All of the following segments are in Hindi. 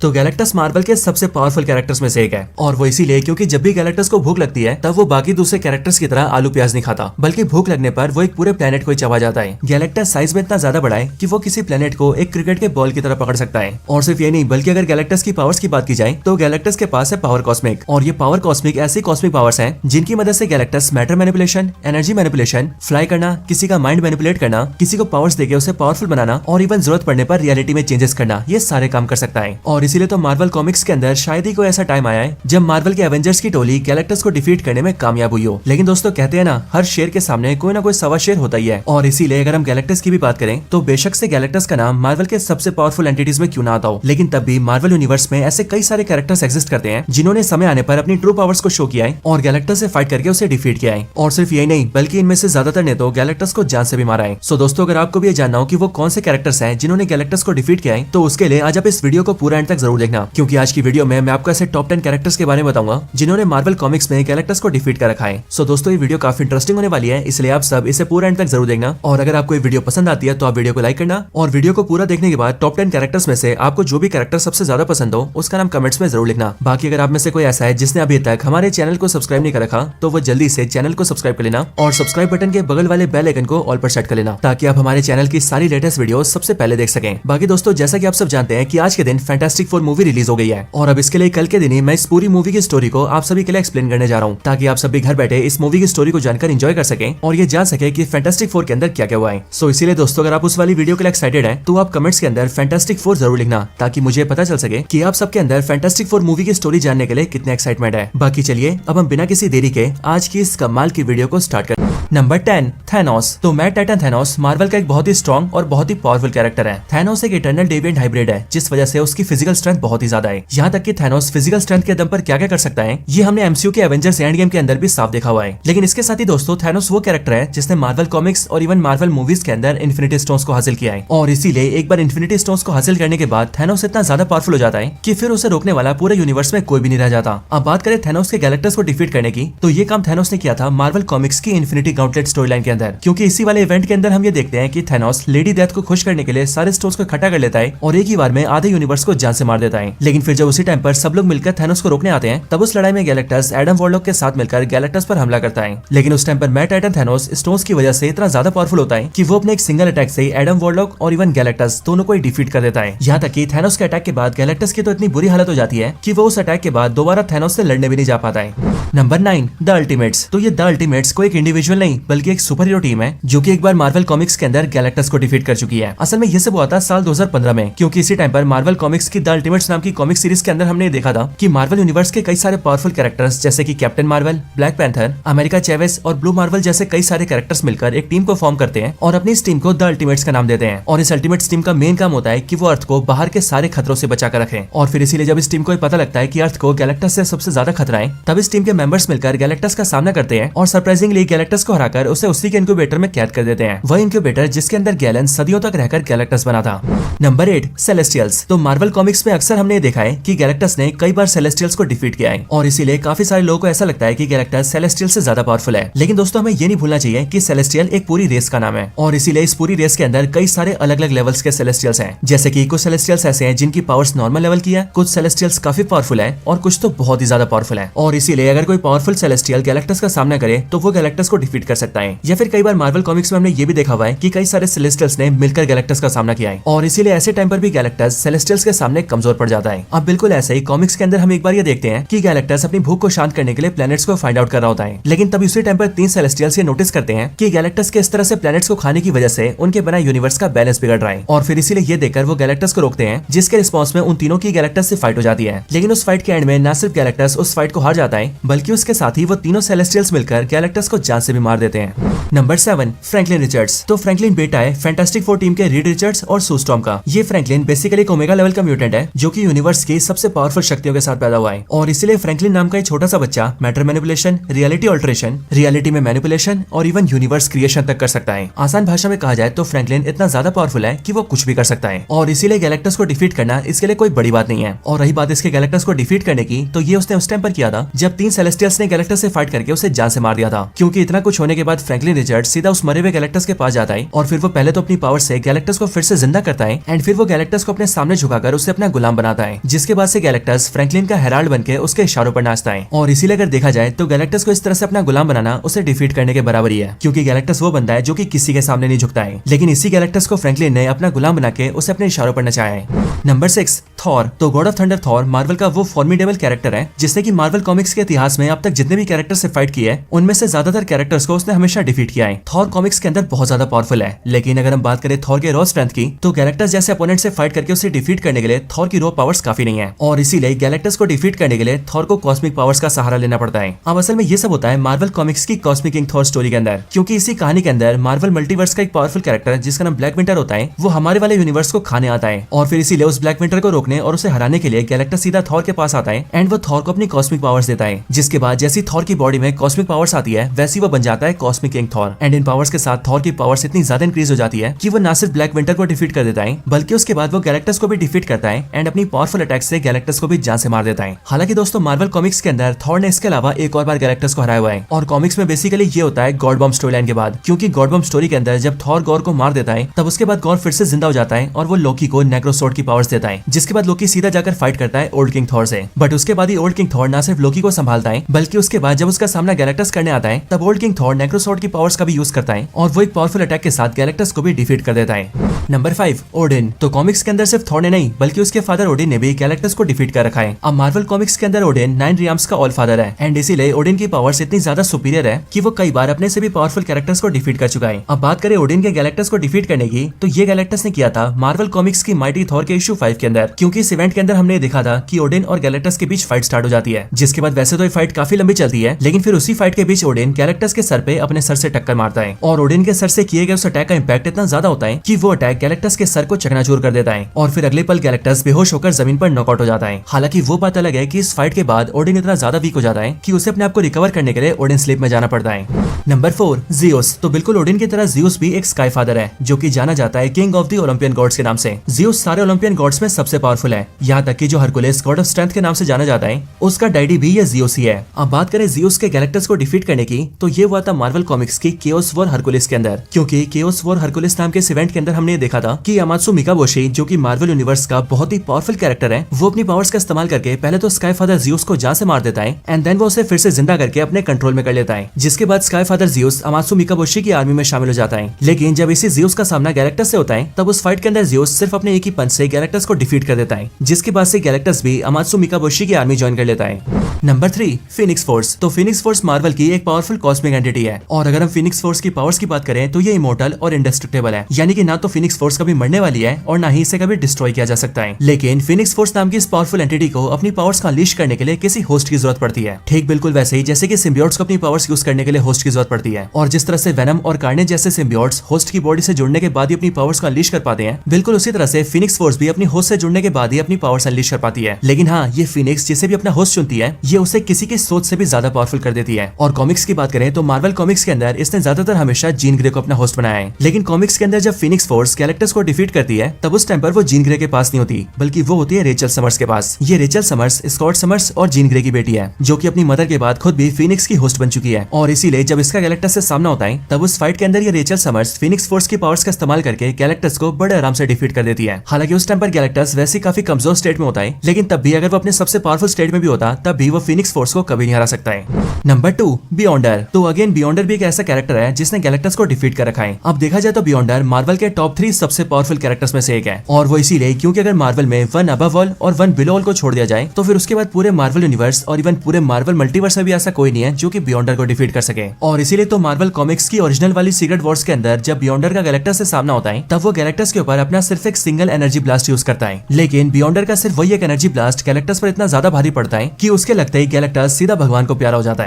तो गैलेक्टस मार्वल के सबसे पावरफुल कैरेक्टर्स में से एक है और वो इसीलिए क्योंकि जब भी गैलेक्टस को भूख लगती है तब वो बाकी दूसरे कैरेक्टर्स की तरह आलू प्याज नहीं खाता, बल्कि भूख लगने पर वो एक पूरे प्लेनेट को ही चबा जाता है। गैलेक्टस साइज में इतना ज्यादा बड़ा है कि वो किसी प्लेनेट को एक क्रिकेट के बॉल की तरह पकड़ सकता है। और सिर्फ ये नहीं बल्कि अगर गैलेक्टस की पावर्स की बात की जाए तो गैलेक्टस के पास है पावर कॉस्मिक, और ये पावर कॉस्मिक ऐसी कॉस्मिक पावर्स हैं जिनकी मदद से Galactus matter manipulation, energy manipulation, fly करना, किसी का माइंड मैनिपुलेट करना, किसी को पावर्स देके उसे पावरफुल बनाना और इवन जरूरत पड़ने पर रियलिटी में चेंजेस करना, ये सारे काम कर सकता है। और इसीलिए तो मार्वल कॉमिक्स के अंदर शायद ही कोई ऐसा टाइम आया है जब मार्वल के एवेंजर्स की टोली गैलेक्टस को डिफीट करने में कामयाब हुई हो। लेकिन दोस्तों कहते हैं ना, हर शेर के सामने कोई ना कोई सवा शेर होता ही है। और इसीलिए अगर हम गैलेक्टस की भी बात करें तो बेशक से गैलेक्टस का नाम मार्वल के सबसे पावरफुल एंटिटीज में क्यों ना आता हो, लेकिन तब भी मार्वल यूनिवर्स में ऐसे कई सारे कैरेक्टर्स एग्जिस्ट करते हैं जिन्होंने समय आने पर अपनी ट्रू पावर्स को शो किया है और गैलेक्टस से फाइट करके उसे डिफीट किया है। और सिर्फ यही नहीं बल्कि इनमें से ज्यादातर ने तो गैलेक्टस को जान से भी मारा है। सो दोस्तों अगर आपको भी ये जानना हो कि वो कौन से कैरेक्टर्स हैं जिन्होंने गैलेक्टस को डिफीट किया है तो उसके लिए आज आप इस वीडियो को पूरा एंड तक जरूर देखना, क्योंकि आज की वीडियो में मैं आपको ऐसे टॉप 10 कैरेक्टर्स के बारे में बताऊंगा जिन्होंने मार्वल कॉमिक्स में गैलेक्टस को डिफीट कर रखा है। सो दोस्तों ये वीडियो काफी इंटरेस्टिंग होने वाली है, इसलिए आप सब इसे पूरा एंड तक जरूर देखना। और अगर आपको ये वीडियो पसंद आती है तो आप वीडियो को लाइक करना, और वीडियो को पूरा देखने के बाद टॉप 10 कैरेक्टर्स में से आपको जो भी कैरेक्टर सबसे ज्यादा पसंद हो उसका नाम कमेंट्स में जरूर लिखना। बाकी अगर आप में से कोई ऐसा है जिसने अभी तक हमारे चैनल को सब्सक्राइब नहीं कर रखा तो वो जल्दी से चैनल को सब्सक्राइब कर लेना और सब्सक्राइब बटन के बगल वाले बेल आइकन को ऑल पर सेट कर लेना, ताकि आप हमारे चैनल की सारी लेटेस्ट वीडियो सबसे पहले देख सकें। बाकी दोस्तों जैसा कि आप सब जानते हैं कि आज के दिन फैंटास्टिक फोर मूवी रिलीज हो गई है, और अब इसके लिए कल के दिन ही मैं इस पूरी मूवी की स्टोरी को आप सभी के लिए एक्सप्लेन करने जा रहा हूँ, ताकि आप सभी घर बैठे इस मूवी की स्टोरी को जानकर एंजॉय कर सकें और ये जान सके कि फैंटास्टिक फोर के अंदर क्या क्या हुआ है। सो इसीलिए दोस्तों अगर आप उस वाली वीडियो के लिए एक्साइटेड हैं तो आप कमेंट्स के अंदर फैंटास्टिक फोर जरूर लिखना, ताकि मुझे पता चल सके कि आप सबके अंदर फैंटास्टिक फोर मूवी की स्टोरी जानने के लिए कितने एक्साइटमेंट है। बाकी चलिए अब हम बिना किसी देरी के आज की इस कमाल की वीडियो को स्टार्ट करें। Number 10 Thanos. तो मैट टाइटन थैनोस मार्वल का एक बहुत ही स्ट्रॉन्ग और बहुत ही पावरफुल कैरेक्टर है। थैनोस एक इटर्नल डेविएंट हाइब्रिड है, जिस वजह से उसकी फिजिकल स्ट्रेंथ बहुत ही ज्यादा है। यहाँ तक कि थैनोस फिजिकल स्ट्रेंथ के दम पर क्या क्या कर सकता है ये हमने एमसीयू के एवेंजर्स एंड गेम के अंदर भी साफ देखा हुआ है। लेकिन इसके साथ ही दोस्तों थैनोस वो कैरेक्टर है जिसने मार्वल कॉमिक्स और इवन मार्वल मूवीज के अंदर इन्फिनिटी स्टोन्स को हासिल किया है, और इसीलिए एक बार इन्फिनिटी स्टोन्स को हासिल करने के बाद थैनोस इतना ज्यादा पावरफुल हो जाता है कि फिर उसे रोकने वाला पूरे यूनिवर्स में कोई भी नहीं रह जाता। अब बात करें थैनोस के गैलेक्टस को डिफीट करने की, तो ये काम थैनोस ने किया था मार्वल कॉमिक्स की इन्फिनिटी गॉन्टलेट स्टोरी लाइन के अंदर, क्योंकि इसी वाले इवेंट के अंदर हम ये देखते हैं कि थैनोस लेडी डेथ को खुश करने के लिए सारे स्टोन्स को इकट्ठा कर लेता है और एक ही बार में आधे यूनिवर्स को जान से मार देता है। लेकिन फिर जब उसी टाइम पर सब लोग मिलकर थैनोस को रोकने आते हैं तब उस लड़ाई में गैलेक्टस एडम वॉरलॉक के साथ मिलकर गैलेक्टस पर हमला करता है। लेकिन उस टाइम पर मैट टाइटन थैनोस स्टोन्स की वजह से इतना ज्यादा पावरफुल होता है कि वो अपने एक सिंगल अटैक से एडम वॉरलॉक और इवन गैलेक्टस दोनों को ही डिफीट कर देता है। यहाँ तक कि थैनोस के अटैक के बाद गैलेक्टस की तो इतनी बुरी हालत हो जाती है कि वो उस अटैक के बाद दोबारा थैनोस से लड़ने भी नहीं जा पाता है। Number 9 the ultimates. तो ये द अल्टीमेट्स को एक इंडिविजुअल नहीं बल्कि एक सुपर हीरो टीम है जो कि एक बार मार्वल कॉमिक्स के अंदर गैलेक्टस को डिफीट कर चुकी है। असल में ये सब हुआ था साल 2015 में, क्योंकि इसी टाइम पर मार्वल कॉमिक्स की द अल्टीमेट्स नाम की कॉमिक सीरीज के अंदर हमने देखा था कि मार्वल यूनिवर्स के कई सारे पावरफुल कैरेक्टर्स जैसे कि Captain Marvel, Black Panther, America Chavez और ब्लू मार्वल जैसे कई सारे कैरेक्टर्स मिलकर एक टीम को फॉर्म करते हैं और अपनी इस टीम को द अल्टीमेट्स का नाम देते हैं। और इस अल्टीमेट्स टीम का मेन काम होता है कि वो अर्थ को बाहर के सारे खतरों से बचा कर रखें। और फिर इसीलिए जब इस टीम को पता लगता है कि अर्थ को गैलेक्टस से सबसे ज्यादा खतरा है, तब इस टीम के मेंबर्स मिलकर गैलेक्टस का सामना करते हैं और सरप्राइजिंगली गैलेक्टस को हराकर उसे उसी के इंक्यूबेटर में कैद कर देते हैं। वह इंक्यूबेटर जिसके अंदर गैलन सदियों तक रहकर गैलेक्टस बना था। Number 8 celestials. तो मार्वल कॉमिक्स में अक्सर हमने देखा है कि गैलेक्टस ने कई बार सेलेस्टियल्स को डिफीट किया है, और इसीलिए काफी सारे लोगों को ऐसा लगता है कि गैलेक्टस सेलेस्टियल से ज्यादा पावरफुल है। लेकिन दोस्तों हमें ये नहीं भूलना चाहिए कि सेलेस्टियल एक पूरी रेस का नाम है, और इसीलिए इस पूरी रेस के अंदर कई सारे अलग अलग लेवल्स के सेलेस्टियल्स हैं। जैसे कि कुछ सेलेस्टियल्स ऐसे हैं जिनकी पावर्स नॉर्मल लेवल की है, कुछ सेलेस्टियल्स काफी पावरफुल है और कुछ तो बहुत ही ज्यादा पावरफुल है। और इसीलिए अगर कोई पावरफुल सेलेस्टियल गैलेक्टस का सामना करे तो वो गैलेक्टस को डिफीट कर सकता है। या फिर कई बार मार्वल कॉमिक्स में हमने ये भी देखा हुआ है कि कई सारे सेलेस्टियल्स ने मिलकर गैलेक्टस का सामना किया है, और इसीलिए ऐसे टाइम पर भी गैलेक्टस सेलेस्टियल्स के सामने कमजोर पड़ जाता है। अब बिल्कुल ऐसे ही कॉमिक्स के अंदर हम एक बार ये देखते हैं कि गैलेक्टस अपनी भूख को शांत करने के लिए प्लैनेट्स को फाइंड आउट कर रहा होता है। लेकिन तभी उसी टाइम पर 3 सेलेस्टियल्स ये नोटिस करते हैं कि गैलेक्टस के इस तरह से प्लैनेट्स को खाने की वजह से उनके बना यूनिवर्स का बैलेंस बिगड़ रहा है, और फिर इसीलिए ये देखकर वो गैलेक्टस को रोकते हैं, जिसके रिस्पॉन्स में उन तीनों की गैलेक्टस से फाइट हो जाती है। लेकिन उस फाइट के एंड में न सिर्फ गैलेक्टस उस फाइट को हार जाता है, बल्कि उसके साथ ही वो तीनों सेलेस्टियल्स मिलकर गैलेक्टस को जान से भी मार देते हैं। Number 7 Franklin Richards. तो फ्रैंकलिन बेटा है फैंटास्टिक फोर टीम के रीड रिचर्ड्स और सू स्टॉर्म का। ये फ्रैंकलिन बेसिकली एक ओमेगा लेवल का म्यूटेंट है जो कि यूनिवर्स की सबसे पावरफुल शक्तियों के साथ पैदा हुआ है, और इसीलिए फ्रैंकलिन नाम का एक छोटा सा बच्चा matter manipulation, reality alteration, reality में मैनिपुलेशन और इवन यूनिवर्स क्रिएशन तक कर सकता है। आसान भाषा में कहा जाए तो फ्रैंकलिन इतना ज्यादा पावरफुल है कि वो कुछ भी कर सकता है, और इसीलिए गैलेक्टस को डिफीट करना इसके लिए कोई बड़ी बात नहीं है। और रही बात इसके गैलेक्टस को डिफीट करने की, तो ये उसने उस टाइम पर किया था जब 3 सेलेस्टियल्स ने गैलेक्टस से फाइट करके उसे जान से मार दिया था। क्योंकि इतना कुछ कुछ होने के बाद फ्रैंकलिन रिचर्ड्स सीधा उस मरे हुए गैलेक्टस के पास जाता है और फिर वो पहले तो अपनी पावर से गैलेक्टस को फिर से जिंदा करता है एंड फिर वो गैलेक्टस को अपने सामने झुकाकर उसे अपना गुलाम बनाता है, जिसके बाद से गैलेक्टस फ्रैंकलिन का हेराल्ड बनके उसके इशारों पर नाचता है। और इसीलिए अगर देखा जाए तो गैलेक्टस को इस तरह से अपना गुलाम बनाना उसे डिफीट करने के बराबर ही है, क्योंकि गैलेक्टस वो बंदा है जो कि किसी के सामने नहीं झुकता है, लेकिन इसी गैलेक्टस को फ्रैंकलिन ने अपना गुलाम बना के उसे अपने इशारों पर नचाया है। Number 6, Thor. तो God of Thunder Thor Marvel का वो फॉर्मिडेबल कैरेक्टर है जिसने की मार्वल कॉमिक्स के इतिहास में अब तक जितने भी कैरेक्टर से फाइट किए हैं उनमें से ज्यादातर कैरेक्टर्स को उसने हमेशा डिफीट किया है। थॉर कॉमिक्स के अंदर बहुत ज्यादा पावरफुल है, लेकिन अगर हम बात करें थॉर के रॉ स्ट्रेंथ की तो गैलेक्टस जैसे अपोनेंट से फाइट करके उसे डिफीट करने के लिए थॉर की रॉ पावर्स काफी नहीं है, और इसीलिए गैलेक्टस को डिफीट करने के लिए थॉर को कॉस्मिक पावर्स का सहारा लेना पड़ता है। अब असल में ये सब होता है मार्वल कॉमिक्स की कॉस्मिक किंग थॉर स्टोरी के अंदर, क्योंकि इसी कहानी के अंदर मार्वल मल्टीवर्स का एक पावरफुल कैरेक्टर जिसका नाम ब्लैक विंटर होता है वो हमारे वाले यूनिवर्स को खाने आता है, और फिर इसीलिए उस ब्लैक विंटर को रोकने और उसे हराने के लिए गैलेक्टस सीधा थॉर के पास आता है एंड वो थॉर को अपनी कॉस्मिक पावर्स देता है, जिसके बाद जैसी थॉर की बॉडी में कॉस्मिक पावर्स आती है वैसी वो बन जाता है cosmic king Thor. And in powers के साथ थॉर की पावर्स इतनी ज्यादा इंक्रीज हो जाती है कि वो ना सिर्फ ब्लैक विंटर को डिफीट कर देता है बल्कि उसके बाद वो गैलेक्टस को भी डिफीट करता है एंड अपनी पावरफुल अटैक से गैलेक्टस को भी जान से मार देता है। हालांकि दोस्तों मार्वल कॉमिक्स के अंदर थॉर ने इसके अलावा एक और बार गैलेक्टस को हराया हुआ है, और कॉमिक्स में बेसिकली ये होता है गॉड बॉम्ब स्टोरी लाइन के बाद, क्योंकि गॉड बॉम्ब स्टोरी के अंदर जब थॉर गॉर को मार देता है तब उसके बाद गॉर फिर से जिंदा हो जाता है और वो लोकी को नेक्रोसोर्ड की पावर्स देता है, जिसके बाद लोकी सीधा जाकर फाइट करता है ओल्ड किंग थॉर से। बट उसके बाद ही ओल्ड किंग थॉर ना सिर्फ लोकी को संभालता है बल्कि उसके बाद जब उसका सामना गैलेक्टस करने आता है तब ओल्ड किंग थॉर नेक्रोसोर्ड की पावर्स का भी यूज करता है और वो एक पावरफुल अटैक के साथ गैलेक्टस को भी डिफीट कर देता है। Number 5, Odin. तो कॉमिक्स के अंदर सिर्फ थॉर ने नहीं बल्कि उसके फादर ओडिन ने भी गैलेक्टस को डिफीट कर रखा है। अब मार्वल कॉमिक्स के अंदर ओडिन 9 रियाम्स का ऑल फादर है एंड इसीलिए ओडिन की पावर्स इतनी ज्यादा सुपीरियर है कि वो कई बार अपने से भी पावरफुल कैरेक्टर्स को डिफीट कर चुका है। अब बात करें ओडिन के गैलेक्टस को डिफीट करने की, तो ये गैलेक्टस ने किया था मार्वल कॉमिक्स की माइटी थॉर के इशू 5 के अंदर, क्योंकि इस इवेंट के अंदर हमने देखा था कि ओडिन और गैलेक्टस के बीच फाइट स्टार्ट हो जाती है, जिसके बाद वैसे तो ये फाइट काफी लंबी चलती है, लेकिन फिर उसी फाइट के बीच ओडिन गैलेक्टस के सर पे अपने सर से टक्कर मारता है और ओडिन के सर से किए गए उस अटैक का इंपैक्ट इतना ज्यादा होता है कि वो अटैक गैलेक्टस के सर को चकनाचूर कर देता है और फिर अगले पल गैलेक्टस बेहोश होकर जमीन पर नॉकआउट हो जाता है। हालांकि वो बात अलग है कि इस फाइट के बाद ओडिन इतना ज्यादा वीक हो जाता है कि उसे अपने आप को रिकवर करने के लिए ओडिन स्लीप में जाना पड़ता है। Number 4, Zeus. तो बिल्कुल ओडिन की तरह जियोस भी एक स्काई फादर है जो कि जाना जाता है king of the Olympian gods के नाम से। जियोस सारे ओलंपियन गॉड्स में सबसे पावरफुल है, यहाँ तक कि जो हरकुलिस गॉड ऑफ स्ट्रेंथ के नाम से जाना जाता है उसका डैडी भी ये जियोस ही है। अब बात करें जियोस के गैलेक्टस को डिफीट करने की, तो ये हुआ था मार्वल कॉमिक्स की केओस वॉर हरकुलिस के अंदर, क्योंकि केओस वॉर हरकुलिस नाम के इस इवेंट के अंदर हमने देखा था कि अमात्सु मिकाबोशी जो कि मार्वल यूनिवर्स का बहुत ही पावरफुल कैरेक्टर है, वो अपनी पावर्स का इस्तेमाल करके पहले तो स्काई फादर जियोस को जान से मार देता है एंड देन वो उसे फिर से जिंदा करके अपने कंट्रोल में कर लेता है, जिसके बाद स्काई फादर जियोस अमात्सु मिकाबोशी की आर्मी में शामिल हो जाता है। लेकिन जब इसी जियोस का सामना गैलेक्टस से होता है तब उस फाइट के अंदर जियोस सिर्फ अपने एक ही पंच से गैलेक्टस को डिफीट कर देता है, जिसके बाद से गैलेक्टस भी अमात्सु मिकाबोशी की आर्मी ज्वाइन कर लेता है। Number 3, Phoenix force. तो फीनिक्स फोर्स मार्वल की एक पावरफुल कॉस्मिक एंटिटी है, और अगर हम फीनिक्स फोर्स की पावर्स की बात करें तो ये इमोर्टल और इंडेस्ट्रक्टेबल है, यानी कि ना तो फीनिक्स फोर्स कभी मरने वाली है और ना ही इसे कभी डिस्ट्रॉय किया जा सकता है। लेकिन फीनिक्स फोर्स नाम की इस पावरफुल एंटिटी को अपनी पावर्स का अनलीश करने के लिए किसी होस्ट की जरूरत पड़ती है, ठीक बिल्कुल वैसे ही जैसे कि सिम्बियोट्स को अपनी पावर्स यूज करने के लिए होस्ट की जरूरत पड़ती है, और जिस तरह से वेनम और कार्नेज जैसे सिम्बियोट्स होस्ट की बॉडी से जुड़ने के बाद ही अपनी पावर्स को अनलीश कर पाते हैं, बिल्कुल उसी तरह से फीनिक्स फोर्स भी अपनी होस्ट से जुड़ने के बाद ही अपनी पावर्स अनलीश कर पाती है। लेकिन हाँ, ये फीनिक्स जिसे भी अपना होस्ट चुनती है ये उसे किसी की सोच से भी ज्यादा पावरफुल कर देती है। और कॉमिक्स की बात करें तो मार्वल कॉमिक्स के अंदर इसने ज्यादातर हमेशा जीन ग्रे को अपना होस्ट बनाया है, लेकिन कॉमिक्स के अंदर जब फीनिक्स फोर्स गैलेक्टस को डिफीट करती है तब उस टाइम पर वो जीन ग्रे के पास नहीं होती, बल्कि वो होती है रेचल समर्स के पास। ये रेचल समर्स स्कॉट समर्स और जीन ग्रे की बेटी है, जो कि अपनी मदर के बाद खुद भी फीनिक्स की होस्ट बन चुकी है, और इसीलिए जब इसका गैलेक्टस से सामना होता है तब उस फाइट के अंदर ये रेचल समर्स फीनिक्स फोर्स की पावर्स का इस्तेमाल करके गैलेक्टस को बड़े आराम से डिफीट कर देती है। हालांकि उस टाइम पर गैलेक्टस वैसे काफी कमजोर स्टेट में होता है, लेकिन तब भी अगर वो अपने सबसे पावरफुल स्टेट में भी होता तब भी वो फीनिक्स फोर्स को कभी नहीं हरा सकता है। नंबर 2, बियॉन्डर। तो अगेन बियॉन्डर भी एक ऐसा कैरेक्टर है जिसने गैलेक्टस को डिफीट कर रखा है। अब देखा जाए तो बियॉन्डर मार्वल के टॉप 3 सबसे पावरफुल कैरेक्टर्स में से एक है, और वो इसीलिए क्योंकि अगर मार्वल में 1 अबव ऑल और 1 बिलो ऑल को छोड़ दिया जाए तो फिर उसके बाद पूरे मार्वल यूनिवर्स और इवन पूरे मार्वल मल्टीवर्स में भी ऐसा कोई नहीं है जो कि बियॉन्डर को डिफीट कर सके। और इसीलिए तो मार्वल कॉमिक्स की ओरिजिनल वाली सीक्रेट वॉर्स के अंदर जब बियॉन्डर का गैलेक्टस से सामना होता है तब वो गैलेक्टस के ऊपर अपना सिर्फ एक सिंगल एनर्जी ब्लास्ट यूज करता है, लेकिन बियॉन्डर का सिर्फ वही एक एनर्जी ब्लास्ट गैलेक्टस पर इतना ज्यादा भारी पड़ता है कि उसके लगते ही गैलेक्टस सीधा भगवान को प्यारा हो जाता है।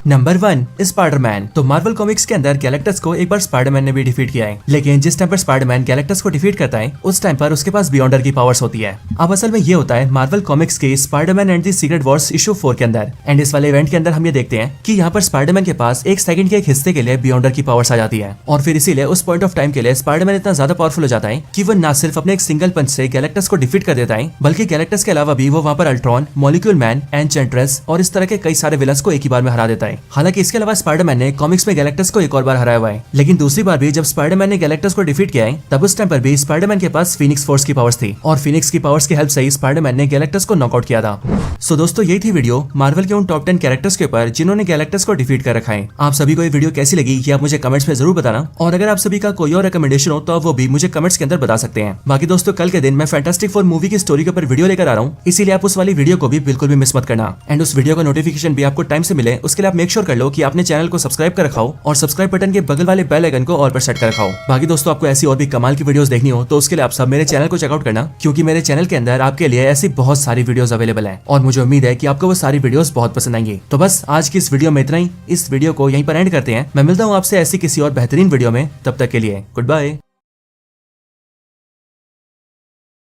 Number 1, Spiderman. तो मार्वल कॉमिक्स के अंदर गैलेक्टस को एक बार स्पाइडरमैन ने भी डिफीट किया है, लेकिन जिस टाइम पर स्पाइडरमैन गैलेक्टस को डिफीट करता है उस टाइम पर उसके पास बियॉन्डर की पावर्स होती है। अब असल में ये होता है मार्वल कॉमिक्स के Spiderman and the secret Wars issue 4 के अंदर, एंड इस वाले इवेंट के अंदर हम ये देखते हैं कि यहाँ पर स्पाइडरमैन के पास एक सेकंड के एक हिस्से के लिए बियॉन्डर की पावर्स आ जाती है, और फिर इसीलिए उस पॉइंट ऑफ टाइम के लिए स्पाइडरमैन इतना ज्यादा पावरफुल हो जाता है कि वो ना सिर्फ अपने एक सिंगल पंच से गैलेक्टस को डिफीट कर देता है, बल्कि गैलेक्टस के अलावा भी वो वहाँ पर अल्ट्रॉन, मॉलिक्यूल मैन, एंचेंट्रेस, गैलेक्टस और इस तरह के कई सारे विलन्स को एक ही बार में हरा देता है। हालांकि इसके अलावा स्पाइडरमैन ने कॉमिक्स में गैलेक्टस को एक और बार हराया हुआ है, लेकिन दूसरी बार भी जब स्पाइडरमैन ने गैलेक्टस को डिफीट किया है तब उस टाइम पर भी स्पाइडरमैन के पास फीनिक्स फोर्स की पावर्स थी और फीनिक्स की पावर्स की हेल्प से ही स्पाइडरमैन ने गैलेक्टस को नॉकआउट किया था। सो दोस्तों यही थी वीडियो मार्वल के उन टॉप 10 कैरेक्टर्स के ऊपर जिन्होंने गैलेक्टस को डिफीट कर रखा है। आप सभी को ये वीडियो कैसी लगी ये आप मुझे कमेंट्स में जरूर बताना, और अगर आप सभी का कोई और रिकमेंडेशन हो तो आप वो भी मुझे कमेंट्स के अंदर बता सकते हैं। बाकी दोस्तों कल के दिन मैं फैंटास्टिक फोर मूवी की स्टोरी के ऊपर वीडियो लेकर आ रहा हूँ, इसीलिए आप उस वाली वीडियो को भी बिल्कुल भी मिस मत करना। एंड उस वीडियो का नोटिफिकेशन भी आपको टाइम से मिले उसके लिए आप मेक श्योर कर लो कि आपने चैनल को सब्सक्राइब कर रखा हो और सब्सक्राइब बटन के बगल वाले बेल आइकन को ऑल पर सेट कर रखा हो। बाकी दोस्तों आपको ऐसी और भी कमाल की वीडियोस देखनी हो तो उसके लिए आप सब मेरे चैनल को चेकआउट करना, क्योंकि मेरे चैनल के अंदर आपके लिए ऐसी बहुत सारी वीडियोस अवेलेबल है और मुझे उम्मीद है कि आपको वो सारी वीडियोस बहुत पसंद आएंगी। तो बस आज की इस वीडियो में इतना ही। इस वीडियो को यहीं पर एंड करते हैं। मैं मिलता हूँ आपसे ऐसी किसी और बेहतरीन वीडियो में, तब तक के लिए गुड बाय।